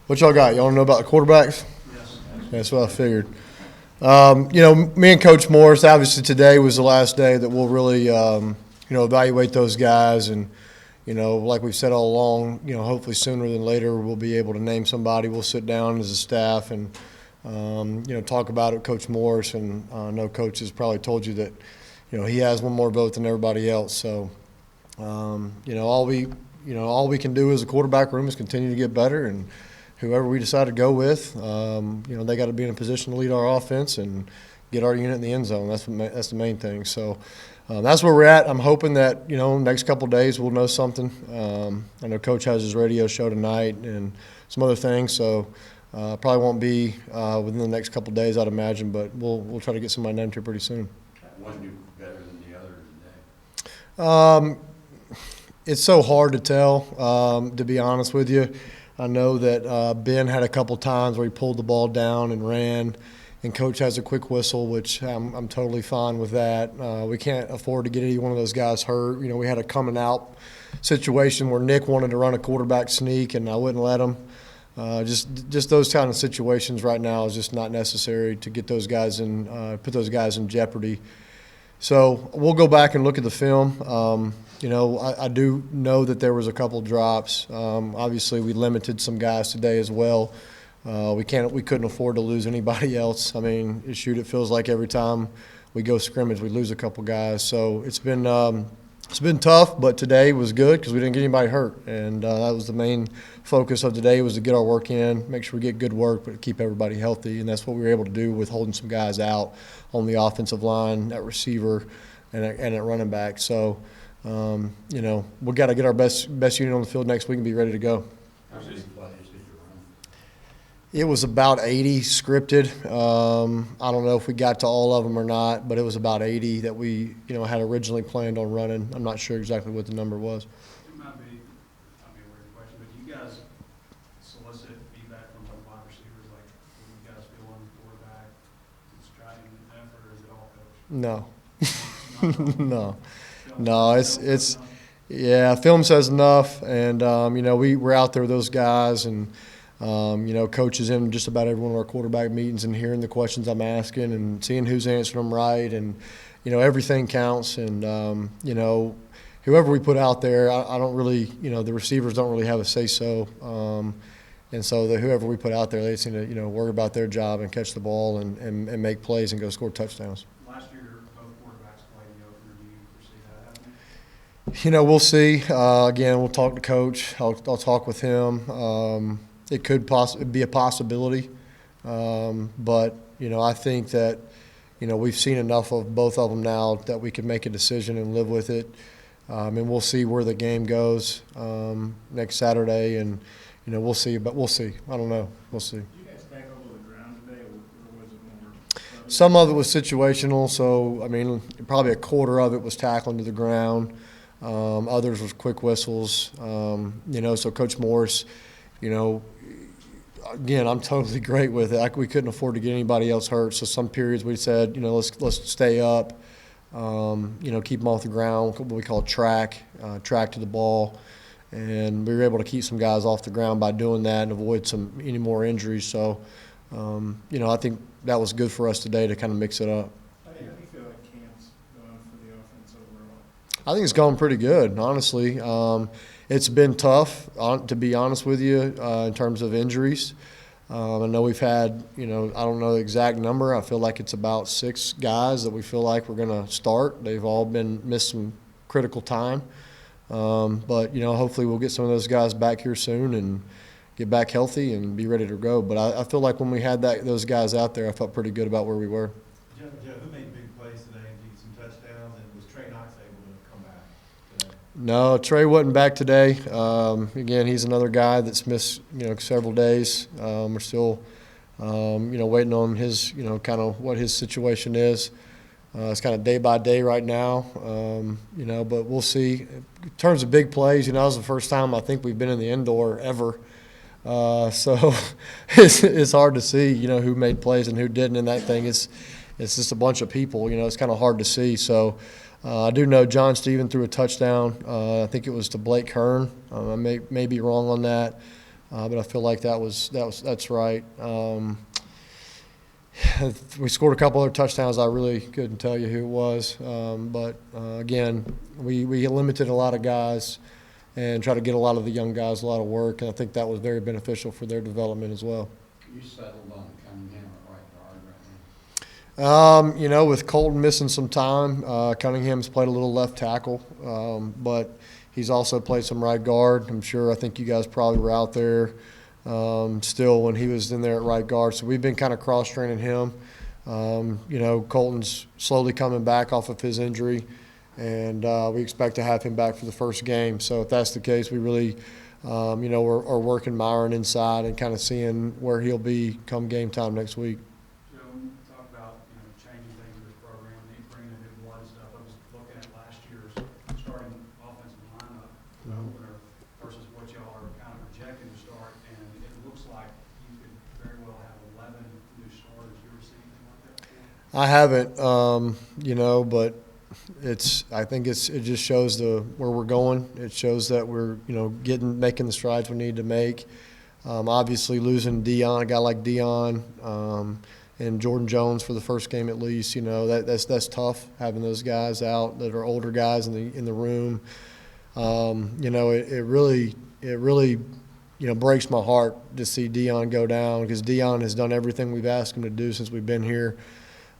What y'all got? Y'all want to know about the quarterbacks? Yes. That's what I figured. Me and Coach Morris, obviously today was the last day that we'll really, evaluate those guys. And, like we've said all along, hopefully sooner than later we'll be able to name somebody. We'll sit down as a staff and, talk about it with Coach Morris. And I know Coach has probably told you that, he has one more vote than everybody else. So, all we can do as a quarterback room is continue to get better, and whoever we decide to go with, they got to be in a position to lead our offense and get our unit in the end zone. That's the main thing. So that's where we're at. I'm hoping that next couple of days we'll know something. I know Coach has his radio show tonight and some other things, so probably won't be within the next couple of days, I'd imagine. But we'll try to get somebody named here pretty soon. One do better than the other today? It's so hard to tell, to be honest with you. I know that Ben had a couple times where he pulled the ball down and ran, and Coach has a quick whistle, which I'm totally fine with that. We can't afford to get any one of those guys hurt. We had a coming out situation where Nick wanted to run a quarterback sneak, and I wouldn't let him. Just those kind of situations right now is just not necessary to get those guys in, put those guys in jeopardy. So we'll go back and look at the film. I do know that there was a couple drops. Obviously, we limited some guys today as well. We couldn't afford to lose anybody else. I mean, it feels like every time we go scrimmage, we lose a couple guys. So it's been tough, but today was good because we didn't get anybody hurt, and that was the main focus of today, was to get our work in, make sure we get good work, but keep everybody healthy, and that's what we were able to do with holding some guys out on the offensive line, at receiver, and at running back. So. We got to get our best unit on the field next week and be ready to go. How many plays did you run? It was about 80 scripted. I don't know if we got to all of them or not, but it was about 80 that we, had originally planned on running. I'm not sure exactly what the number was. It might be a weird question, but do you guys solicit feedback from the wide receivers, like when you guys feel on the quarterback, it's trying an effort, or is it all coach? No. No, film says enough, and we're out there with those guys, and Coach is in just about every one of our quarterback meetings and hearing the questions I'm asking and seeing who's answering them right, and everything counts, and whoever we put out there, I don't really, the receivers don't really have a say so, and so whoever we put out there, they seem to worry about their job and catch the ball and make plays and go score touchdowns. Last year, both quarterbacks played the opener. Do you foresee that happening? We'll see. Again, we'll talk to Coach. I'll talk with him. It could be a possibility, but I think that we've seen enough of both of them now that we can make a decision and live with it. And we'll see where the game goes next Saturday, and we'll see. But we'll see. I don't know. We'll see. Did you guys tackle to the ground today, or was it more? Some of it was situational, so probably a quarter of it was tackling to the ground. Others was quick whistles. So Coach Morris, again, I'm totally great with it. We couldn't afford to get anybody else hurt, so some periods we said, let's stay up, keep them off the ground, what we call track to the ball, and we were able to keep some guys off the ground by doing that and avoid any more injuries. So, I think that was good for us today to kind of mix it up. How do you feel like camp's going for the offense overall? I think it's going pretty good, honestly. It's been tough, to be honest with you, in terms of injuries. I know we've had, I don't know the exact number. I feel like it's about 6 guys that we feel like we're going to start. They've all missed some critical time. But hopefully we'll get some of those guys back here soon and get back healthy and be ready to go. But I feel like when we had those guys out there, I felt pretty good about where we were. Joe, who made big plays today and did some touchdowns, and was Trey Knox able to come back today? No, Trey wasn't back today. Again, he's another guy that's missed, several days. We're still, waiting on his, kind of what his situation is. It's kind of day by day right now, but we'll see. In terms of big plays, that was the first time I think we've been in the indoor ever. So it's hard to see, who made plays and who didn't in that thing. It's just a bunch of people, it's kind of hard to see. So I do know John Stephen threw a touchdown. I think it was to Blake Hearn. I may be wrong on that. but I feel like that's right. We scored a couple other touchdowns. I really couldn't tell you who it was, but again, we limited a lot of guys and try to get a lot of the young guys a lot of work, and I think that was very beneficial for their development as well. You settled on Cunningham at right guard right now? You know, with Colton missing some time, Cunningham's played a little left tackle, but he's also played some right guard. I think you guys probably were out there still when he was in there at right guard. So we've been kind of cross-training him. You know, Colton's slowly coming back off of his injury, and we expect to have him back for the first game. So if that's the case, we really, you know, are working Myron inside and kind of seeing where he'll be come game time next week. Joe, when you talk about, you know, changing things in this program, bringing in new blood and stuff, I was looking at last year's starting offensive lineup opener versus what y'all are kind of projecting to start, and it looks like you could very well have 11 new starters. You ever seen anything like that before? I haven't, you know, but I think it just shows where we're going. It shows that we're, you know, making the strides we need to make. Obviously losing Dion, a guy like Dion, and Jordan Jones for the first game at least, you know, that's tough having those guys out that are older guys in the room. You know, it really, you know, breaks my heart to see Dion go down, because Dion has done everything we've asked him to do since we've been here.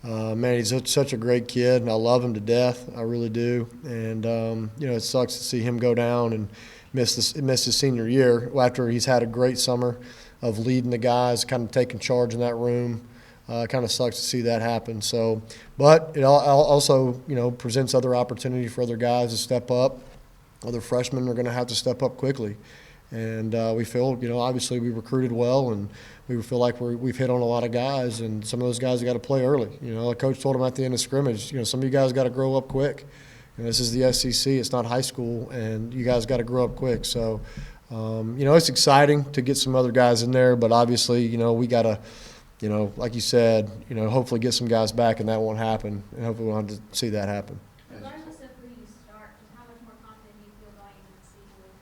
Man, he's such a great kid, and I love him to death. I really do. And, you know, it sucks to see him go down and miss his senior year after he's had a great summer of leading the guys, kind of taking charge in that room. Kind of sucks to see that happen. So, but it also, you know, presents other opportunity for other guys to step up. Other freshmen are going to have to step up quickly. And we feel, you know, obviously we recruited well, and we feel like we've hit on a lot of guys, and some of those guys have got to play early. You know, like Coach told them at the end of scrimmage, you know, some of you guys got to grow up quick. You know, this is the SEC, it's not high school, and you guys got to grow up quick. So, you know, it's exciting to get some other guys in there, but obviously, you know, we got to, you know, like you said, you know, hopefully get some guys back, and that won't happen, and hopefully we'll have to see that happen. Regardless of who you start, how much more confident do you feel going into the season with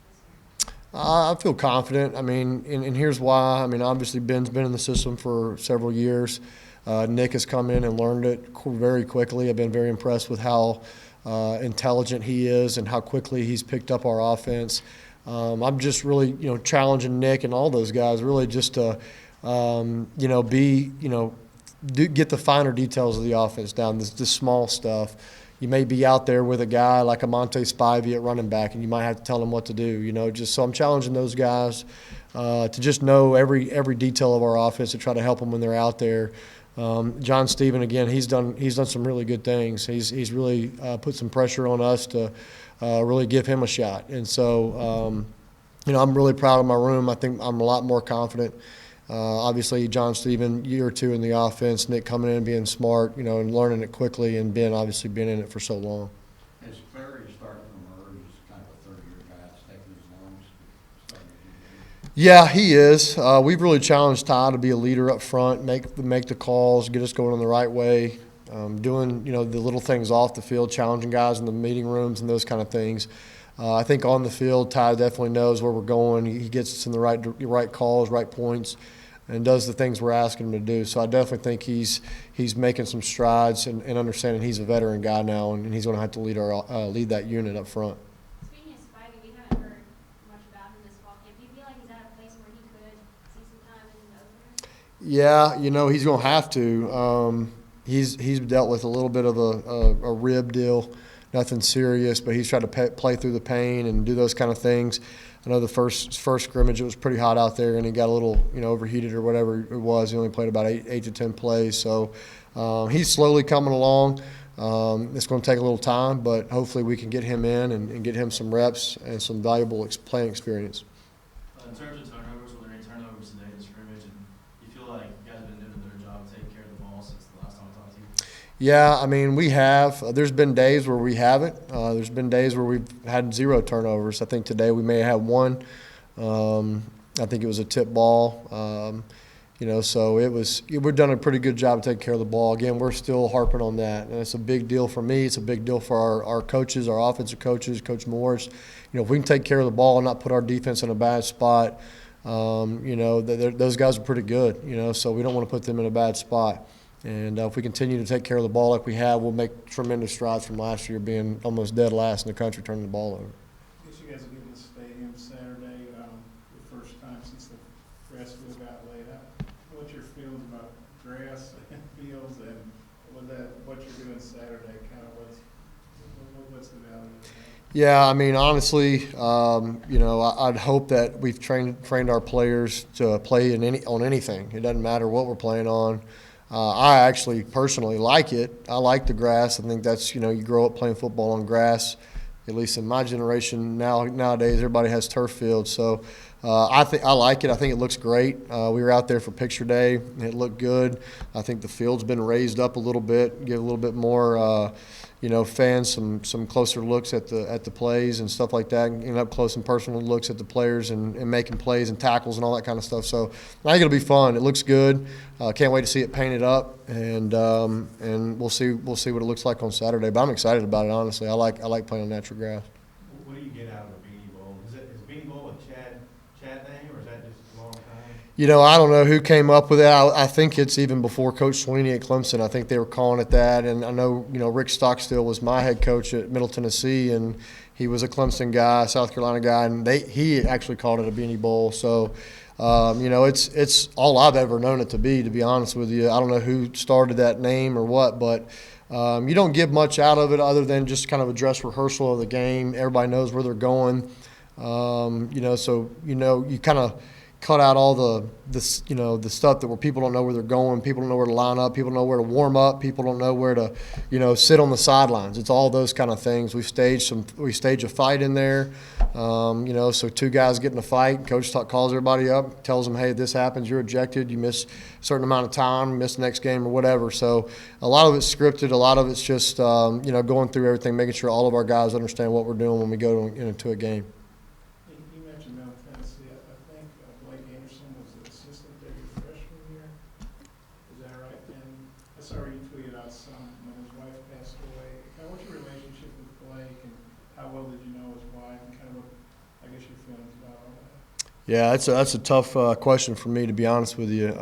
this year? I feel confident. I mean, and here's why. I mean, obviously Ben's been in the system for several years. Nick has come in and learned it very quickly. I've been very impressed with how intelligent he is and how quickly he's picked up our offense. I'm just really, you know, challenging Nick and all those guys really just to, you know, get the finer details of the offense down, the small stuff. You may be out there with a guy like a Monte Spivey at running back, and you might have to tell him what to do. You know, just so I'm challenging those guys to just know every detail of our offense to try to help them when they're out there. John Stephen, again, he's done some really good things. He's really put some pressure on us to really give him a shot. And so, you know, I'm really proud of my room. I think I'm a lot more confident. Obviously, John Stephen, year or two in the offense, Nick coming in and being smart, you know, and learning it quickly, and Ben obviously been in it for so long. Is Clary starting to emerge as kind of a third-year guy that's taking his lungs? Yeah, he is. We've really challenged Ty to be a leader up front, make the calls, get us going in the right way, doing, you know, the little things off the field, challenging guys in the meeting rooms and those kind of things. I think on the field, Ty definitely knows where we're going. He gets us in the right calls, right points, and does the things we're asking him to do. So I definitely think he's making some strides and understanding he's a veteran guy now, and he's going to have to lead that unit up front. Speaking of Spivey, we haven't heard much about him this fall camp. Do you feel like he's at a place where he could see some time in the opener? Yeah, you know, he's going to have to. He's dealt with a little bit of a rib deal, nothing serious, but he's tried to play through the pain and do those kind of things. I know the first scrimmage, it was pretty hot out there, and he got a little, you know, overheated or whatever it was. He only played about 8 to 10 plays. So he's slowly coming along. It's going to take a little time, but hopefully we can get him in and get him some reps and some valuable playing experience. In terms of turnovers, were there any turnovers today in the scrimmage? And you feel like you guys have been doing a better job of taking care of the ball since the last time I talked to you? Yeah, I mean, we have. There's been days where we haven't. There's been days where we've had 0 turnovers. I think today we may have 1. I think it was a tip ball. So we've done a pretty good job of taking care of the ball. Again, we're still harping on that, and it's a big deal for me. It's a big deal for our coaches, our offensive coaches, Coach Morris. If we can take care of the ball and not put our defense in a bad spot, those guys are pretty good. So we don't want to put them in a bad spot. And if we continue to take care of the ball like we have, we'll make tremendous strides from last year being almost dead last in the country turning the ball over. I guess you guys will get in the stadium Saturday, the first time since the grass field got laid out. What's your feelings about grass and fields, and what you're doing Saturday, kind of what's the value of that? Yeah, I mean, honestly, I'd hope that we've trained our players to play on anything. It doesn't matter what we're playing on. I actually personally like it. I like the grass. I think that's, you grow up playing football on grass. At least in my generation nowadays, everybody has turf fields. So I like it. I think it looks great. We were out there for picture day. It looked good. I think the field's been raised up a little bit, give a little bit more, fans some closer looks at the plays and stuff like that, and up close and personal looks at the players and making plays and tackles and all that kind of stuff. So I think it'll be fun. It looks good. Can't wait to see it painted up, and we'll see what it looks like on Saturday. But I'm excited about it, honestly. I like playing on natural grass. What do you get out of a Beanie Bowl? Is Beanie Bowl a Chad thing, or is that just a long time? I don't know who came up with it. I think it's even before Coach Sweeney at Clemson. I think they were calling it that. And I know, Rick Stockstill was my head coach at Middle Tennessee, and he was a Clemson guy, South Carolina guy, and he actually called it a Beanie Bowl. So, it's all I've ever known it to be honest with you. I don't know who started that name or what, but you don't get much out of it other than just kind of a dress rehearsal of the game. Everybody knows where they're going. So you kind of cut out all the stuff that where people don't know where they're going, people don't know where to line up, people don't know where to warm up, people don't know where to sit on the sidelines. It's all those kind of things. We stage a fight in there, so two guys get in a fight. Coach calls everybody up, tells them, hey, this happens, you're ejected, you miss a certain amount of time, miss the next game or whatever. So a lot of it's scripted, a lot of it's just going through everything, making sure all of our guys understand what we're doing when we go into a game. You mentioned Middle Tennessee. I think Blake Anderson was the assistant there your freshman year. Is that right? And I saw you tweeted out some when his wife passed away. Kind of what's your relationship with Blake, and how well did you know his wife, and kind of what, I guess, your feelings about all that? Yeah, that's a tough question for me, to be honest with you.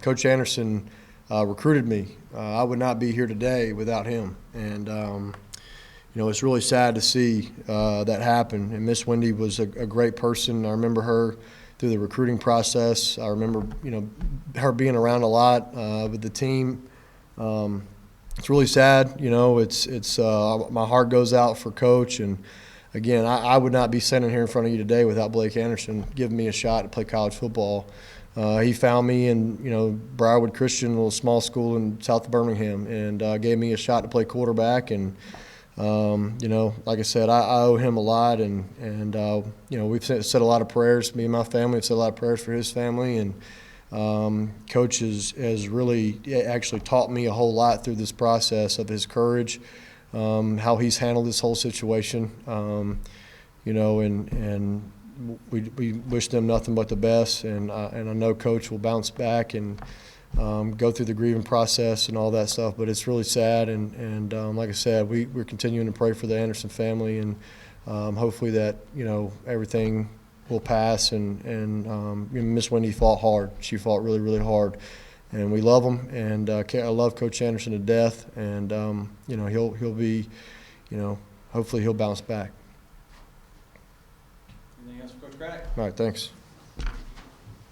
Coach Anderson recruited me. I would not be here today without him, and it's really sad to see that happen. And Miss Wendy was a great person. I remember her through the recruiting process. I remember her being around a lot with the team. It's really sad. It's my heart goes out for Coach. And again, I would not be standing here in front of you today without Blake Anderson giving me a shot to play college football. He found me in Briarwood Christian, a little small school in south of Birmingham, and gave me a shot to play quarterback. And like I said, I owe him a lot, and we've said a lot of prayers. Me and my family have said a lot of prayers for his family, and Coach has really actually taught me a whole lot through this process of his courage, how he's handled this whole situation, and we wish them nothing but the best, and I know Coach will bounce back and go through the grieving process and all that stuff. But it's really sad, and like I said, we're continuing to pray for the Anderson family, and hopefully that everything will pass. And Miss Wendy fought hard. She fought really, really hard, and we love them. And I love Coach Anderson to death. And he'll be, hopefully he'll bounce back. Anything else for Coach Craddock? All right, thanks.